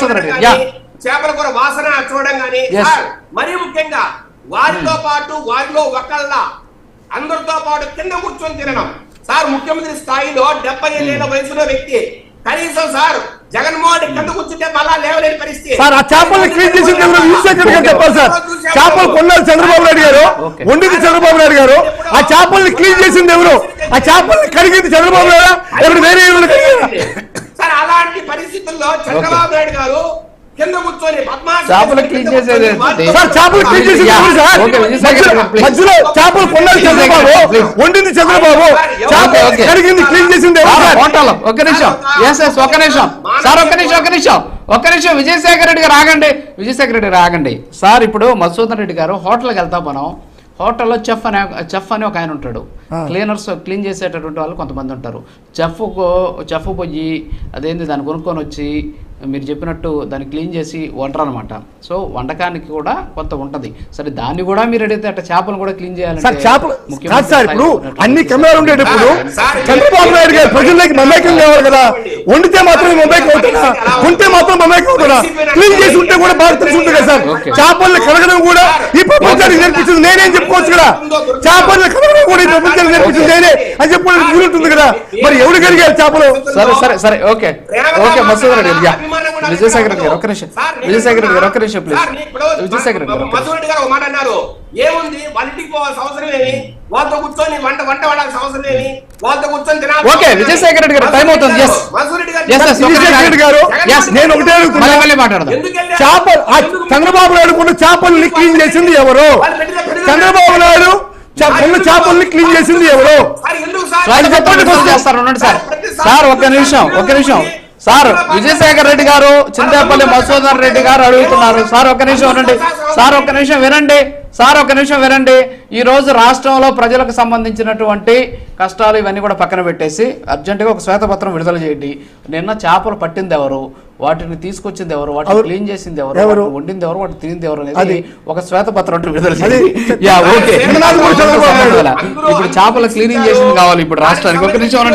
మసూదన్ రెడ్డి చేపల కూర వాసన చూడడం కానీ మరీ ముఖ్యంగా వారితో పాటు వారిలో ఒకళ్ళ అందరితో పాటు కింద కూర్చొని తినడం. సార్ ముఖ్యమంత్రి స్థాయిలో 70 ఏళ్ల వయసులో వ్యక్తి కనీసం సార్ జగన్మోహన్ రెడ్డి కింద కూర్చుంటే మళ్ళా లేవలేని పరిస్థితి. సార్ ఆ చేపల్ని క్లీన్ చేసింది చెప్పాలి సార్. చేపలు కొన్నారు చంద్రబాబు నాయుడు గారు, వండింది చంద్రబాబు నాయుడు గారు. ఆ చేపల్ని క్లీన్ చేసింది ఎవరు? ఆ చేపల్ని కడిగింది చంద్రబాబు నాయుడు ఎవరు వేరే సార్? అలాంటి పరిస్థితుల్లో చంద్రబాబు నాయుడు గారు కింద కూర్చొని చేపలు క్లీన్ చేసేది సార్. చేపలు క్లీన్ చేసింది మధ్యలో చేపలు కొన్నారు చంద్రబాబు, వండింది చంద్రబాబు, కడిగింది క్లీన్ చేసింది హోటల్. ఒక్క నిమిషం సార్, ఒక్క నిమిషం విజయశేఖర రెడ్డి గారు ఆగండి. విజయశేఖర రెడ్డి గారు ఆగండి సార్. ఇప్పుడు మధుసూదన్ రెడ్డి గారు హోటల్కి వెళ్తాం మనం. హోటల్లో చెఫ్ అని ఒక ఆయన ఉంటాడు. క్లీనర్స్ క్లీన్ చేసేటటువంటి వాళ్ళు కొంతమంది ఉంటారు. చెఫ్ పోయి అదేంటి దాన్ని కొనుక్కొని వచ్చి మీరు చెప్పినట్టు దాన్ని క్లీన్ చేసి వండరు అనమాట. సో వంటకానికి కూడా కొంత ఉంటది. సరే దాన్ని కూడా మీరు అడిగితే అట్లా చేపలు కూడా క్లీన్ చేయాలి సార్. ఇప్పుడు అన్ని కెమెరాలు ఉండేటప్పుడు చంద్రబాబు నాయుడు గారు ప్రజల్లోకి మమేకం కావాలి కదా. వండితే మాత్రం మమేకం అవుతున్నా, ఉంటే మాత్రం మమేకం అవుతున్నా. క్లీన్ చేసి ఉంటే కూడా బాగా తెలిసి ఉంటుంది కదా సార్. చేపల్ని కడగడం కూడా ఈ ప్రపంచానికి నేర్పించింది నేనేం చెప్పుకోవచ్చు కదా. చేపల్ని కడగడం కూడా ఈ ప్రపంచానికి నేర్పించింది నేనే అని చెప్పుకోవడానికి వీలు ఉంటుంది కదా. మరి ఎవరు కడిగారు చేపలు? సరే సరే సరే ఓకే ఓకే మధుసూదన్ రెడ్డి విజయశేఖర రెడ్డి గారు ఒక్క నిమిషం. విజయశేఖర రెడ్డి గారు ఒక్క నిమిషం ప్లీజ్. విజయశేఖర రెడ్డి గారు మధుసూదన్ రెడ్డి గారు ఒక మాట అన్నారు. ఏముంది వాళ్ళ ఇంటికి పోవాల్సిన అవసరం ఏమి, వాళ్ళతో కూర్చొని వంట వాడాల్సిన అవసరం ఏమి, వాళ్ళతో కూర్చొని తినాలి. ఓకే విజయశేఖర రెడ్డి గారు టైం అవుతుంది. నేను ఒకటే మాట్లాడదాం. చంద్రబాబు నాయుడు కూడా చేపల్ని క్లీన్ చేసింది ఎవరు? చంద్రబాబు నాయుడు చేపల్ని క్లీన్ చేసింది ఎవరు? చెప్పండి చేస్తారు. ఉండండి సార్. సార్ ఒక్క నిమిషం సార్. విజయశేఖర రెడ్డి గారు చింతపల్లి మధుసూదన్ రెడ్డి గారు అడుగుతున్నారు. సార్ ఒక్క నిమిషం వినండి. సార్ ఒక్క నిమిషం వినండి. ఈ రోజు రాష్ట్రంలో ప్రజలకు సంబంధించినటువంటి కష్టాలు ఇవన్నీ కూడా పక్కన పెట్టేసి అర్జెంటుగా ఒక శ్వేతపత్రం విడుదల చేయండి. నిన్న చేపలు పట్టింది ఎవరు, వాటిని తీసుకొచ్చింది ఎవరు, వాటిని క్లీన్ చేసింది ఎవరు, వండింది ఎవరు, వాటిని తినింది ఎవరు అనేది ఒక శ్వేతపత్రం విడుదల చేయండి. ఇప్పుడు చేపల క్లీనింగ్ చేసింది కావాలి ఇప్పుడు రాష్ట్రానికి. ఒక నిమిషం